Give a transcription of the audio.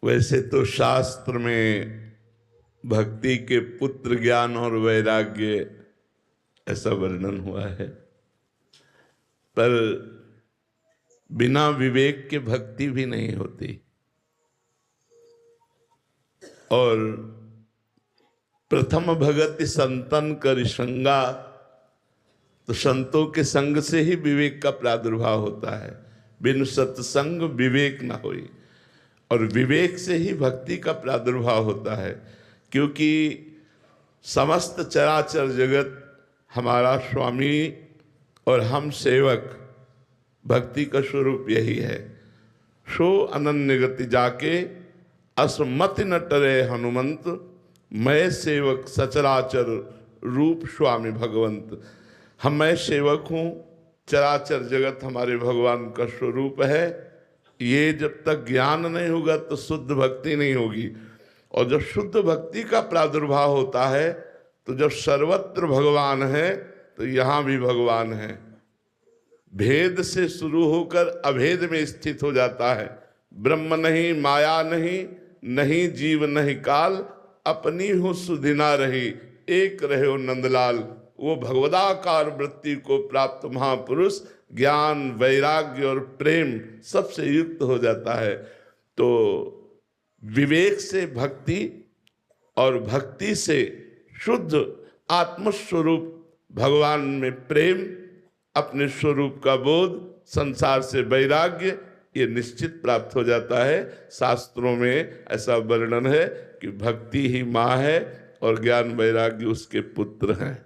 वैसे तो शास्त्र में भक्ति के पुत्र ज्ञान और वैराग्य ऐसा वर्णन हुआ है, पर बिना विवेक के भक्ति भी नहीं होती। और प्रथम भगति संतन कर संगा, तो संतों के संग से ही विवेक का प्रादुर्भाव होता है। बिन सत्संग विवेक न होई, और विवेक से ही भक्ति का प्रादुर्भाव होता है। क्योंकि समस्त चराचर जगत हमारा स्वामी और हम सेवक, भक्ति का स्वरूप यही है। सो अनन्य गति जाके असमति न टरे हनुमंत, मैं सेवक सचराचर रूप स्वामी भगवंत। मैं सेवक हूँ, चराचर जगत हमारे भगवान का स्वरूप है। ये जब तक ज्ञान नहीं होगा तो शुद्ध भक्ति नहीं होगी। और जब शुद्ध भक्ति का प्रादुर्भाव होता है तो जब सर्वत्र भगवान है तो यहाँ भी भगवान है। भेद से शुरू होकर अभेद में स्थित हो जाता है। ब्रह्म नहीं, माया नहीं, नहीं जीव नहीं काल, अपनी हो सुधिना रही, एक रहे हो नंदलाल। वो भगवदाकार वृत्ति को प्राप्त महापुरुष ज्ञान, वैराग्य और प्रेम सबसे युक्त हो जाता है। तो विवेक से भक्ति और भक्ति से शुद्ध आत्मस्वरूप भगवान में प्रेम, अपने स्वरूप का बोध, संसार से वैराग्य, ये निश्चित प्राप्त हो जाता है। शास्त्रों में ऐसा वर्णन है कि भक्ति ही माँ है और ज्ञान वैराग्य उसके पुत्र हैं।